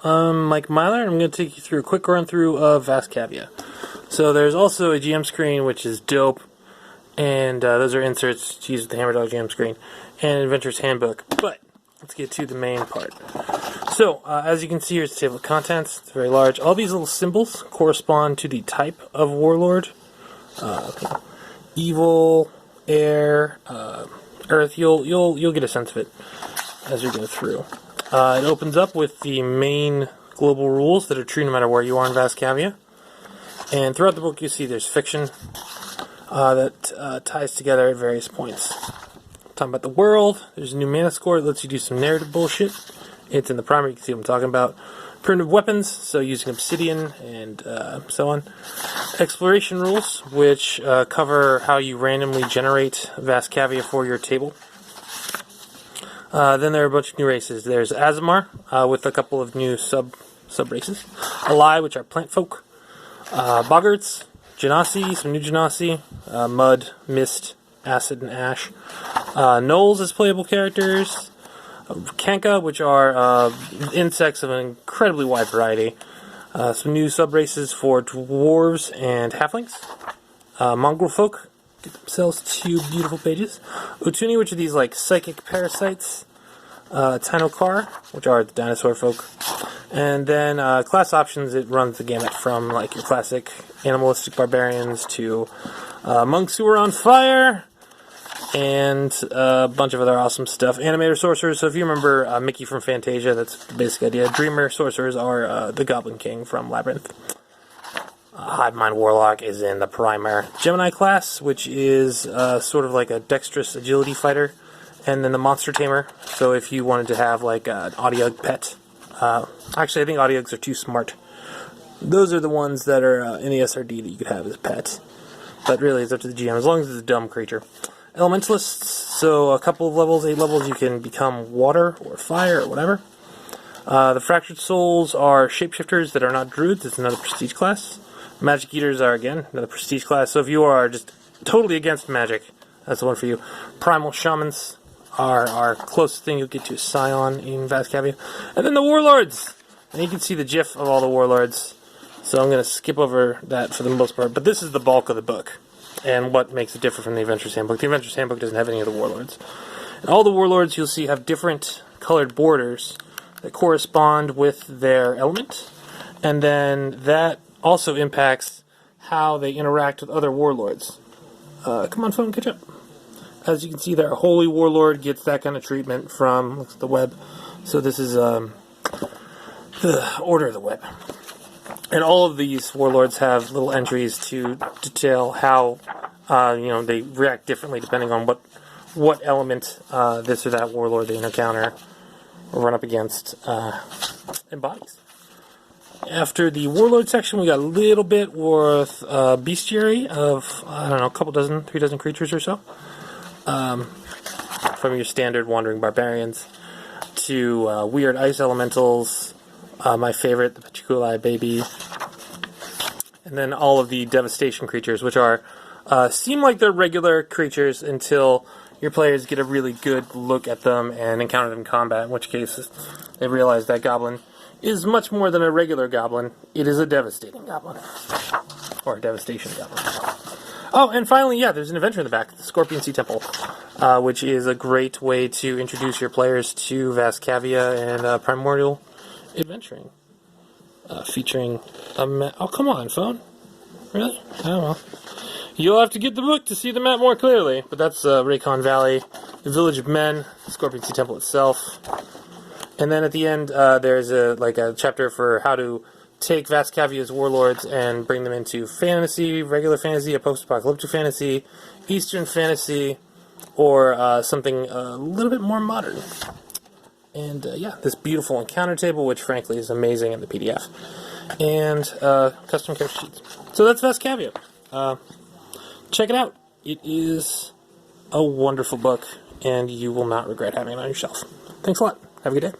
Mike Myler, and I'm going to take you through a quick run-through of Vast Kaviya. So there's also a GM screen, which is dope, and those are inserts to use with the Hammerdog GM screen, and Adventurer's Handbook. But let's get to the main part. So, as you can see, here's the table of contents. It's very large. All these little symbols correspond to the type of warlord. Evil, air, earth. You'll get a sense of it as we go through. It opens up with the main global rules that are true no matter where you are in Vast Kaviya. And throughout the book, you see there's fiction that ties together at various points. Talking about the world, there's a new mana score that lets you do some narrative bullshit. It's in the primer, you can see what I'm talking about. Primitive weapons, so using obsidian and so on. Exploration rules, which cover how you randomly generate Vast Kaviya for your table. Then there are a bunch of new races. There's Azamar, with a couple of new sub-races. Alai, which are plant folk. Boggarts, Genasi, some new Genasi. Mud, Mist, Acid, and Ash. Gnolls as playable characters. Kanka, which are insects of an incredibly wide variety. Some new sub-races for dwarves and halflings. Mongrel folk get themselves 2 beautiful pages. Utuni, which are these like psychic parasites. Tainokar, which are the dinosaur folk. And then class options, it runs the gamut from like your classic animalistic barbarians to monks who are on fire, and a bunch of other awesome stuff. Animator sorcerers, so if you remember Mickey from Fantasia, that's the basic idea. Dreamer sorcerers are the Goblin King from Labyrinth. Hive Mind Warlock is in the primer. Gemini class, which is sort of like a dexterous agility fighter. And then the Monster Tamer, so if you wanted to have like an Audiog pet. Actually, I think Audiogs are too smart. Those are the ones that are in the SRD that you could have as a pet. But really, it's up to the GM, as long as it's a dumb creature. Elementalists, so a couple of levels, 8 levels, you can become water or fire or whatever. The Fractured Souls are shapeshifters that are not druids. It's another prestige class. Magic Eaters are, again, another prestige class. So if you are just totally against magic, that's the one for you. Primal Shamans are our closest thing you'll get to a Scion in Vast Kaviya. And then the Warlords! And you can see the GIF of all the Warlords. So I'm going to skip over that for the most part. But this is the bulk of the book, and what makes it different from the Adventurer's Handbook. The Adventurer's Handbook doesn't have any of the Warlords. And all the Warlords you'll see have different colored borders that correspond with their element. And then that also impacts how they interact with other Warlords. Come on, phone, catch up. As you can see there, Holy Warlord gets that kind of treatment from the web. So this is the Order of the Web. And all of these Warlords have little entries to detail how they react differently depending on what element this or that Warlord they encounter or run up against embodies. After the Warlord section, we got a little bit worth bestiary of, I don't know, a couple dozen, 3 dozen creatures or so. From your standard wandering barbarians to weird ice elementals, my favorite, the Pachikuli baby, and then all of the devastation creatures, which are seem like they're regular creatures until your players get a really good look at them and encounter them in combat, in which case they realize that goblin is much more than a regular goblin. It is a devastating goblin. Or a devastation goblin. Oh, and finally, yeah, there's an adventure in the back, the Scorpion Sea Temple, which is a great way to introduce your players to Vast Kaviya and Primordial Adventuring. Featuring a oh, come on, phone. Really? I don't know. You'll have to get the book to see the map more clearly, but that's Raycon Valley, the Village of Men, the Scorpion Sea Temple itself. And then at the end, there's a chapter for how to take Vast Kaviya's warlords and bring them into fantasy, regular fantasy, a post-apocalyptic fantasy, Eastern fantasy, or something a little bit more modern. And yeah, this beautiful encounter table, which frankly is amazing in the PDF, and custom character sheets. So that's Vast Kaviya. Check it out. It is a wonderful book, and you will not regret having it on your shelf. Thanks a lot. Have a good day.